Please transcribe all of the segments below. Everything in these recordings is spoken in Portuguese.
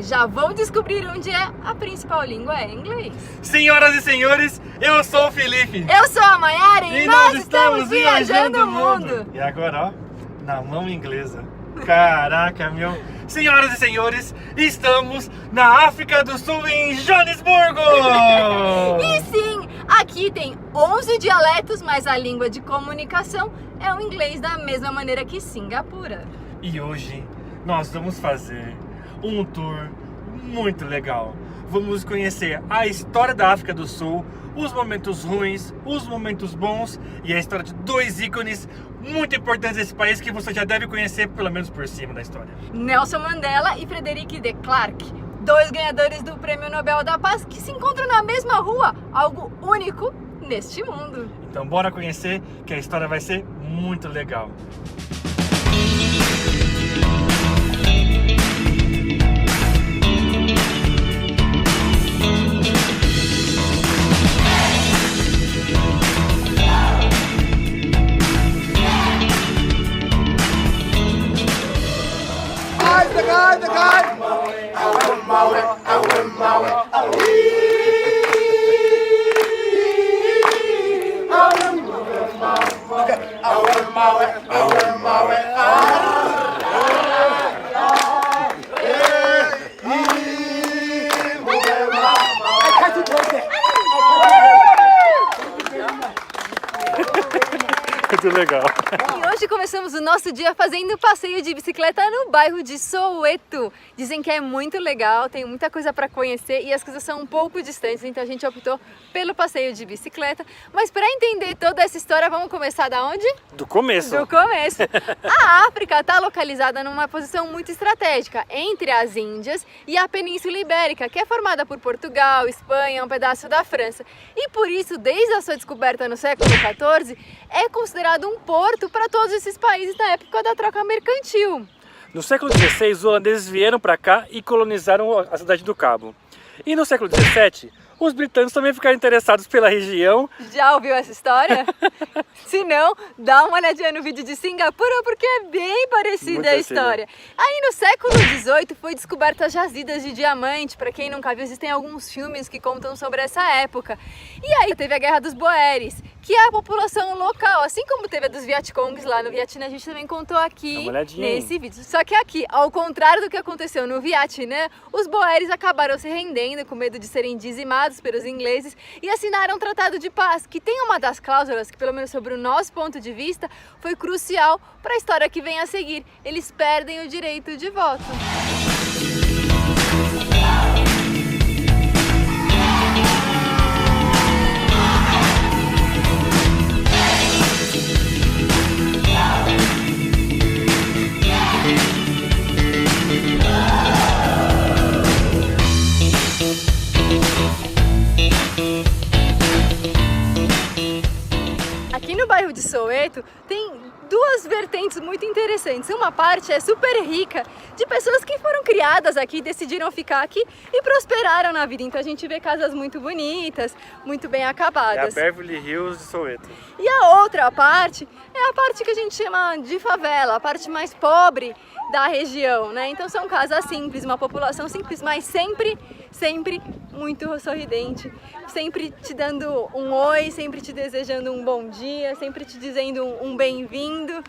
Já vão descobrir onde é a principal língua é inglês. Senhoras e senhores, eu sou o Felipe. Eu sou a Mayara E nós estamos viajando o mundo. E agora, ó, na mão inglesa. Caraca, meu. Senhoras e senhores, estamos na África do Sul, em Joanesburgo! E sim, aqui tem 11 dialetos, mas a língua de comunicação é o inglês da mesma maneira que Singapura. E hoje nós vamos fazer um tour muito legal. Vamos conhecer a história da África do Sul, os momentos ruins, os momentos bons e a história de dois ícones muito importantes desse país que você já deve conhecer pelo menos por cima da história. Nelson Mandela e Frederic de Klerk, dois ganhadores do Prêmio Nobel da Paz que se encontram na mesma rua, algo único neste mundo. Então bora conhecer que a história vai ser muito legal. The guy. Muito legal. E hoje começamos o nosso dia fazendo passeio de bicicleta no bairro de Soweto. Dizem que é muito legal, tem muita coisa para conhecer e as coisas são um pouco distantes, então a gente optou pelo passeio de bicicleta. Mas para entender toda essa história, vamos começar da onde? Do começo. Do começo. A África está localizada numa posição muito estratégica entre as Índias e a Península Ibérica, que é formada por Portugal, Espanha, um pedaço da França. E por isso, desde a sua descoberta no século XIV, é considerado um porto para todos esses países na época da troca mercantil. No século XVI, os holandeses vieram para cá e colonizaram a cidade do Cabo. E no século XVII, os britânicos também ficaram interessados pela região. Já ouviu essa história? Se não, dá uma olhadinha no vídeo de Singapura porque é bem parecida Muito a história. Aí no século XVIII foi descoberta jazidas de diamante. Para quem nunca viu, existem alguns filmes que contam sobre essa época. E aí teve a Guerra dos Boeres, que é a população local, assim como teve a dos Vietcongs lá no Vietnã, a gente também contou aqui nesse vídeo. Só que aqui, ao contrário do que aconteceu no Vietnã, os Boeres acabaram se rendendo com medo de serem dizimados pelos ingleses e assinaram um tratado de paz, que tem uma das cláusulas que, pelo menos sobre o nosso ponto de vista, foi crucial para a história que vem a seguir. Eles perdem o direito de voto. Aqui no bairro de Soweto tem duas vertentes muito interessantes. Uma parte é super rica de pessoas que foram criadas aqui, decidiram ficar aqui e prosperaram na vida. Então a gente vê casas muito bonitas, muito bem acabadas. É a Beverly Hills de Soweto. E a outra parte é a parte que a gente chama de favela, a parte mais pobre da região, né? Então são casas simples, uma população simples, mas sempre muito sorridente, sempre te dando um oi, sempre te desejando um bom dia, sempre te dizendo um bem-vindo.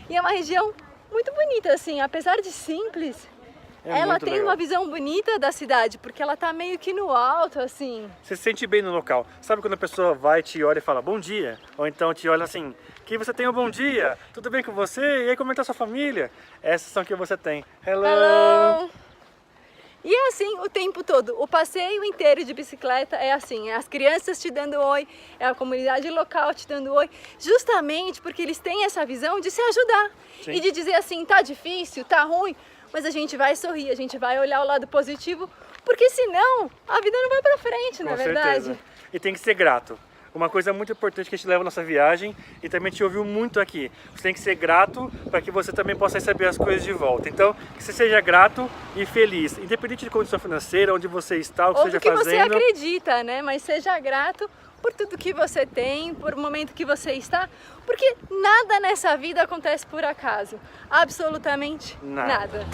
E é uma região muito bonita, assim, apesar de simples, ela tem uma visão bonita da cidade, porque ela tá meio que no alto, assim. Você se sente bem no local. Sabe quando a pessoa vai, te olha e fala bom dia? Ou então te olha assim, que você tenha um bom dia, tudo bem com você? E aí, como é que tá a sua família? Essas são que você tem. Hello! Hello! E é assim o tempo todo, o passeio inteiro de bicicleta é assim, é as crianças te dando oi, é a comunidade local te dando oi, justamente porque eles têm essa visão de se ajudar. Sim. E de dizer assim, tá difícil, tá ruim, mas a gente vai sorrir, a gente vai olhar o lado positivo, porque senão a vida não vai pra frente, não é verdade? Certeza. E tem que ser grato. Uma coisa muito importante que a gente leva na nossa viagem e também te ouviu muito aqui. Você tem que ser grato para que você também possa receber as coisas de volta. Então, que você seja grato e feliz, independente de condição financeira, onde você está, o que ou seja do que fazendo. Você acredita, né? Mas seja grato por tudo que você tem, por o momento que você está, porque nada nessa vida acontece por acaso. Absolutamente nada.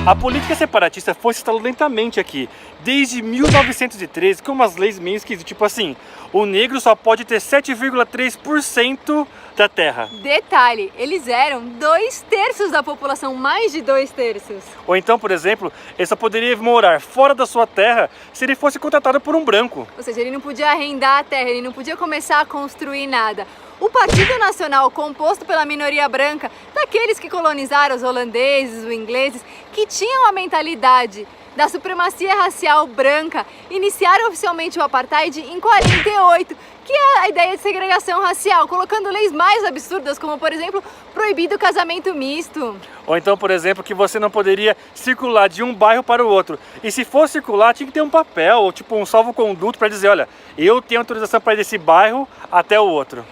A política separatista foi se instalando lentamente aqui, desde 1913, com umas leis meio esquisitas, tipo assim, o negro só pode ter 7,3% da terra. Detalhe, eles eram 2/3 da população, mais de 2/3. Ou então, por exemplo, ele só poderia morar fora da sua terra se ele fosse contratado por um branco. Ou seja, ele não podia arrendar a terra, ele não podia começar a construir nada. O Partido Nacional, composto pela minoria branca, daqueles que colonizaram os holandeses, os ingleses, que tinham a mentalidade da supremacia racial branca, iniciaram oficialmente o apartheid em 48, que é a ideia de segregação racial, colocando leis mais absurdas, como, por exemplo, proibir o casamento misto. Ou então, por exemplo, que você não poderia circular de um bairro para o outro. E se for circular, tinha que ter um papel, ou tipo um salvo-conduto para dizer, olha, eu tenho autorização para ir desse bairro até o outro.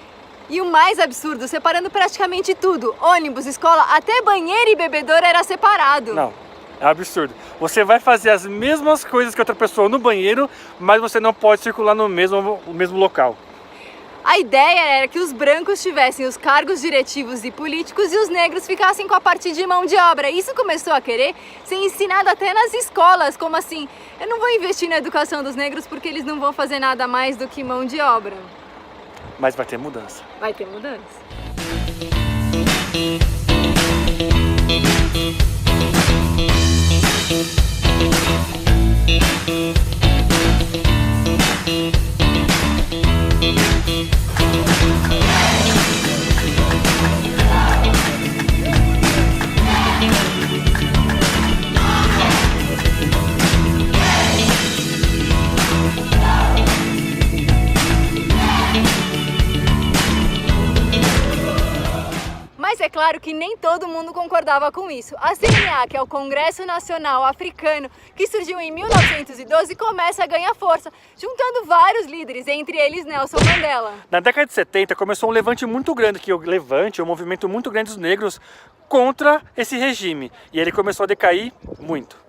E o mais absurdo, separando praticamente tudo, ônibus, escola, até banheiro e bebedouro era separado. Não, é um absurdo. Você vai fazer as mesmas coisas que outra pessoa no banheiro, mas você não pode circular no mesmo local. A ideia era que os brancos tivessem os cargos diretivos e políticos e os negros ficassem com a parte de mão de obra. Isso começou a querer ser ensinado até nas escolas, como assim, eu não vou investir na educação dos negros porque eles não vão fazer nada mais do que mão de obra. Mas vai ter mudança. Vai ter mudança. Mas é claro que nem todo mundo concordava com isso. A CNA, que é o Congresso Nacional Africano, que surgiu em 1912, começa a ganhar força, juntando vários líderes, entre eles Nelson Mandela. Na década de 70 começou um levante muito grande, um movimento muito grande dos negros contra esse regime. E ele começou a decair muito.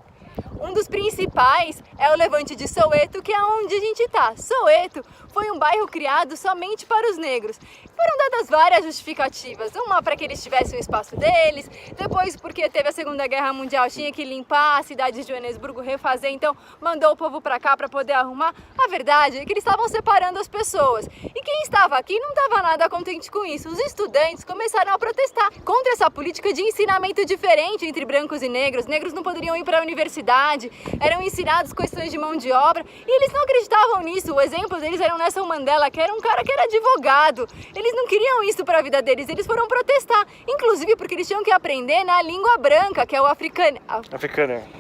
Um dos principais é o Levante de Soweto, que é onde a gente está. Soweto foi um bairro criado somente para os negros. Foram dadas várias justificativas, uma para que eles tivessem o espaço deles, depois porque teve a Segunda Guerra Mundial, tinha que limpar a cidade de Joanesburgo, refazer, então mandou o povo para cá para poder arrumar. A verdade é que eles estavam separando as pessoas. E quem estava aqui não estava nada contente com isso. Os estudantes começaram a protestar contra essa política de ensinamento diferente entre brancos e negros. Negros não poderiam ir para a universidade, eram ensinados questões de mão de obra, e eles não acreditavam nisso. O exemplo deles era o Nelson Mandela, que era um cara que era advogado. Eles não queriam isso para a vida deles, eles foram protestar, inclusive porque eles tinham que aprender na língua branca, que é o africano.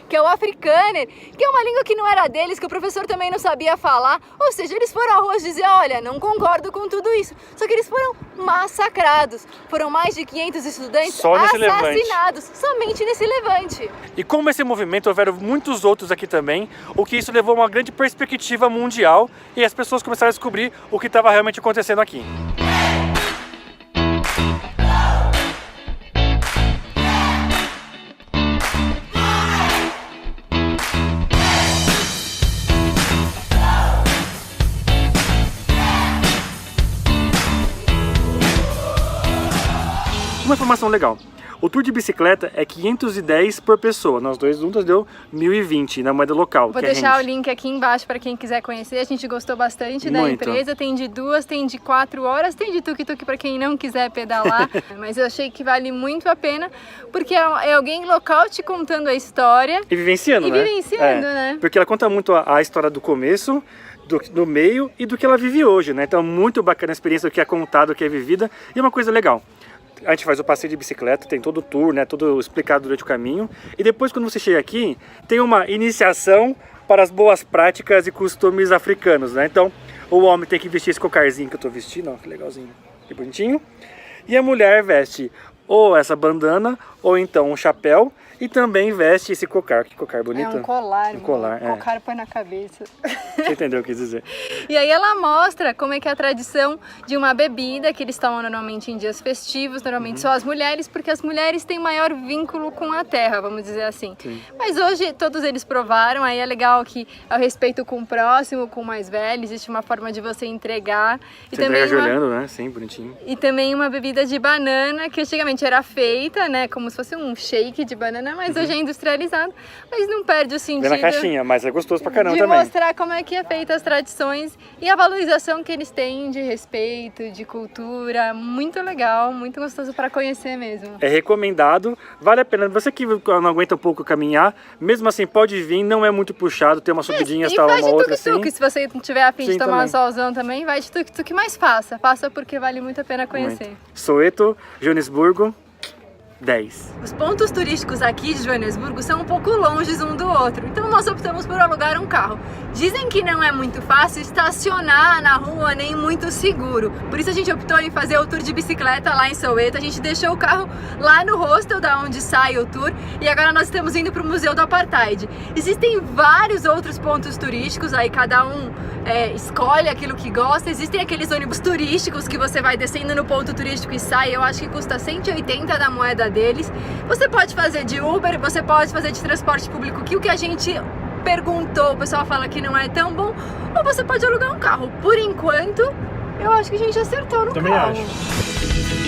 Que é o africâner, que é uma língua que não era deles, que o professor também não sabia falar. Ou seja, eles foram à rua dizer, olha, não concordo com tudo isso. Só que eles foram massacrados. Foram mais de 500 estudantes assassinados somente nesse levante. E como esse movimento, houveram muitos outros aqui também, o que isso levou a uma grande perspectiva mundial e as pessoas começaram a descobrir o que estava realmente acontecendo aqui. Uma informação legal. O tour de bicicleta é 510 por pessoa. Nós dois juntos deu 1.020 na moeda local. Vou deixar o link aqui embaixo para quem quiser conhecer. A gente gostou bastante da empresa. Tem de 2, tem de 4 horas, tem de tuk-tuk para quem não quiser pedalar. Mas eu achei que vale muito a pena, porque é alguém local te contando a história. E vivenciando, né? Né? Porque ela conta muito a história do começo, do meio e do que ela vive hoje, né? Então, muito bacana a experiência, o que é contado, o que é vivida. E uma coisa legal. A gente faz o passeio de bicicleta, tem todo o tour, né, tudo explicado durante o caminho. E depois, quando você chega aqui, tem uma iniciação para as boas práticas e costumes africanos, né? Então, o homem tem que vestir esse cocarzinho que eu tô vestindo, ó, que legalzinho, que bonitinho. E a mulher veste ou essa bandana, ou então um chapéu, e também veste esse cocar. Que cocar bonito. É um colar. Um colar, é. Cocar põe na cabeça. Você entendeu o que eu quis dizer. E aí ela mostra como é que é a tradição de uma bebida que eles tomam normalmente em dias festivos, normalmente só as mulheres, porque as mulheres têm maior vínculo com a terra, vamos dizer assim. Sim. Mas hoje todos eles provaram, aí é legal que é o respeito com o próximo, com o mais velho, existe uma forma de você entregar. Você entrega olhando, né? Sim, bonitinho. E também uma bebida de banana, que antigamente era feita, né, como se fosse um shake de banana, mas hoje é industrializado. Mas não perde o sentido. Vem na caixinha, mas é gostoso pra caramba de também. mostrar como é que é feita as tradições e a valorização que eles têm de respeito, de cultura. Muito legal, muito gostoso para conhecer mesmo. É recomendado, vale a pena. Você que não aguenta um pouco caminhar, mesmo assim pode vir, não é muito puxado, tem umas subidinhas, E tal, vai uma de outra tuk-tuk, assim. se você tiver a fim de Sim, tomar também. um solzão também, vai de tuk-tuk, mas faça porque vale muito a pena conhecer. Muito. Soweto, Joanesburgo, 10. Os pontos turísticos aqui de Joanesburgo são um pouco longes um do outro, então nós optamos por alugar um carro. Dizem que não é muito fácil estacionar na rua, nem muito seguro. Por isso a gente optou em fazer o tour de bicicleta lá em Soweto. A gente deixou o carro lá no hostel da onde sai o tour e agora nós estamos indo para o Museu do Apartheid. Existem vários outros pontos turísticos, aí cada um escolhe aquilo que gosta. Existem aqueles ônibus turísticos que você vai descendo no ponto turístico e sai, eu acho que custa 180 da moeda deles. Você pode fazer de Uber, você pode fazer de transporte público, que o que a gente perguntou, o pessoal fala que não é tão bom, ou você pode alugar um carro. Por enquanto, eu acho que a gente acertou no Também carro. acho.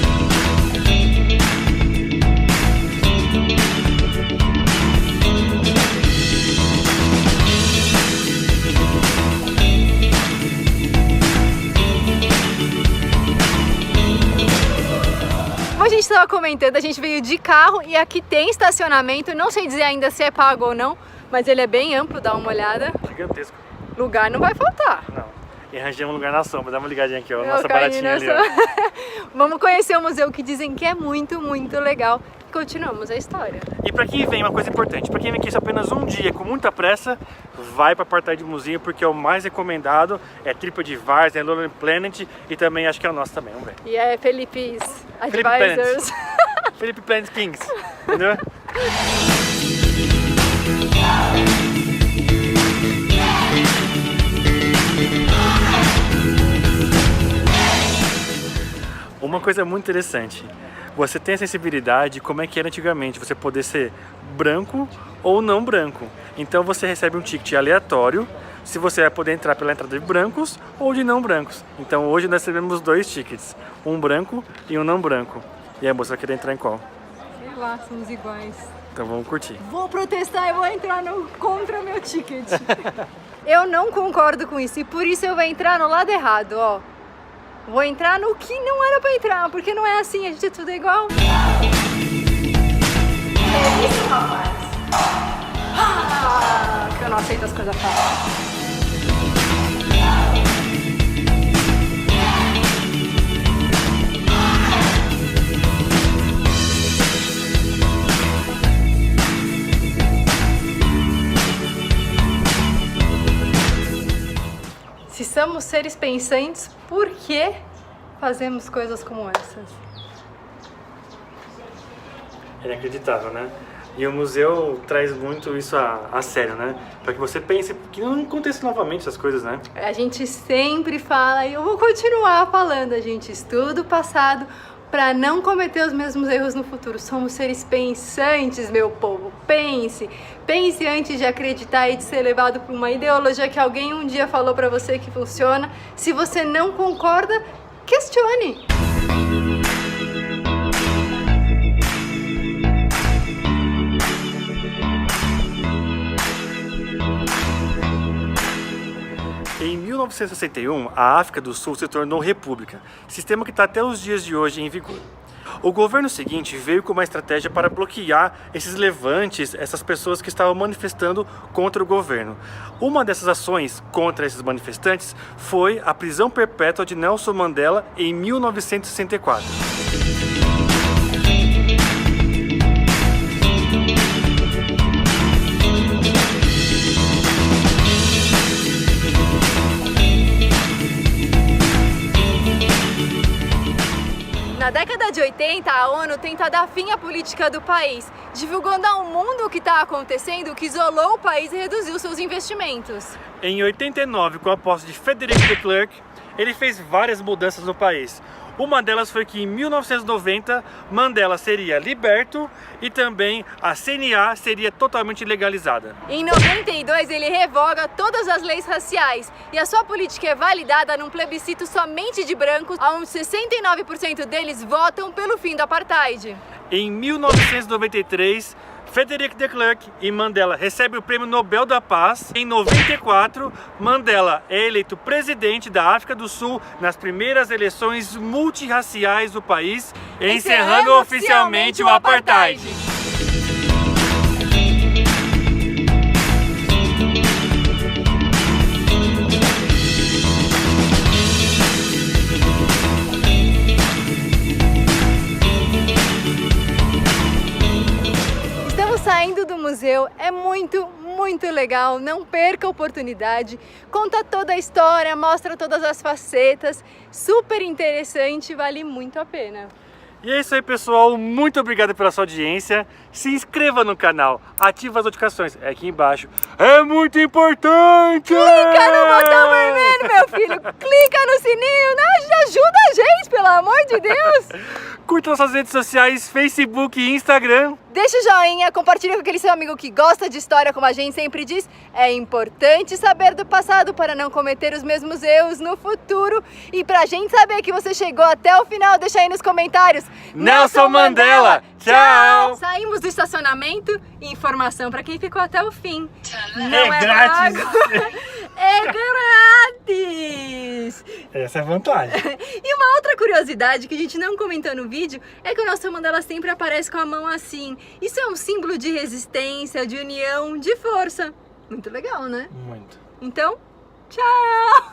Como a gente estava comentando, a gente veio de carro e aqui tem estacionamento, não sei dizer ainda se é pago ou não, mas ele é bem amplo, dá uma olhada. Gigantesco. Lugar não vai faltar. Não. E arranjamos um lugar na sombra, dá uma ligadinha aqui, ó. Eu Nossa caí baratinha ali, ó. nessa- Vamos conhecer o museu que dizem que é muito, muito legal. Continuamos a história. E pra quem vem, uma coisa importante, pra quem vem aqui apenas um dia com muita pressa, vai pra Apartheid Museum, porque é o mais recomendado, é TripAdvisor, é Lonely Planet e também acho que é o nosso também, vamos ver. E é Felipe's Felipe Advisors. Felipe Planet Kings, entendeu? Uma coisa muito interessante, você tem a sensibilidade como é que era antigamente, você poder ser branco ou não branco. Então você recebe um ticket aleatório, se você vai poder entrar pela entrada de brancos ou de não brancos. Então hoje nós recebemos 2 tickets, um branco e um não branco. E aí a moça vai querer entrar em qual? Sei lá, somos iguais. Então vamos curtir. Vou protestar, eu vou entrar contra meu ticket. Eu não concordo com isso e por isso eu vou entrar no lado errado, ó. Vou entrar no que não era pra entrar, porque não é assim, a gente é tudo igual. É isso, rapaz. Que eu não aceito as coisas fáceis. Se somos seres pensantes, por que fazemos coisas como essas? É inacreditável, né? E o museu traz muito isso a sério, né? Para que você pense que não aconteça novamente essas coisas, né? A gente sempre fala, e eu vou continuar falando, a gente estuda o passado para não cometer os mesmos erros no futuro. Somos seres pensantes, meu povo. Pense. Pense antes de acreditar e de ser levado por uma ideologia que alguém um dia falou para você que funciona. Se você não concorda, questione. Em 1961, a África do Sul se tornou república, sistema que está até os dias de hoje em vigor. O governo seguinte veio com uma estratégia para bloquear esses levantes, essas pessoas que estavam manifestando contra o governo. Uma dessas ações contra esses manifestantes foi a prisão perpétua de Nelson Mandela em 1964. Na década de 80, a ONU tenta dar fim à política do país, divulgando ao mundo o que está acontecendo, que isolou o país e reduziu seus investimentos. Em 89, com a posse de Frederick de Klerk, ele fez várias mudanças no país. Uma delas foi que em 1990 Mandela seria liberto e também a CIA seria totalmente legalizada. Em 92 ele revoga todas as leis raciais e a sua política é validada num plebiscito somente de brancos, onde 69% deles votam pelo fim do apartheid. Em 1993, Frederick de Klerk e Mandela recebem o Prêmio Nobel da Paz. Em 94, Mandela é eleito presidente da África do Sul nas primeiras eleições multirraciais do país, encerrando oficialmente o apartheid. Saindo do museu é muito legal, não perca a oportunidade, conta toda a história, mostra todas as facetas, super interessante, vale muito a pena. E é isso aí, pessoal, muito obrigado pela sua audiência, se inscreva no canal, ativa as notificações, é aqui embaixo, é muito importante! Clica no botão vermelho, meu filho, clica no sininho, né? Ajuda a gente, pelo amor de Deus! Curta nossas redes sociais, Facebook e Instagram. Deixa o joinha, compartilha com aquele seu amigo que gosta de história, como a gente sempre diz. É importante saber do passado para não cometer os mesmos erros no futuro. E pra gente saber que você chegou até o final, deixa aí nos comentários. Nelson Mandela, tchau! Saímos do estacionamento e informação para quem ficou até o fim. Não é grátis! É grátis! Essa é a vantagem. E uma outra curiosidade que a gente não comentou no vídeo é que o Nelson Mandela sempre aparece com a mão assim. Isso é um símbolo de resistência, de união, de força. Muito legal, né? Muito. Então, tchau!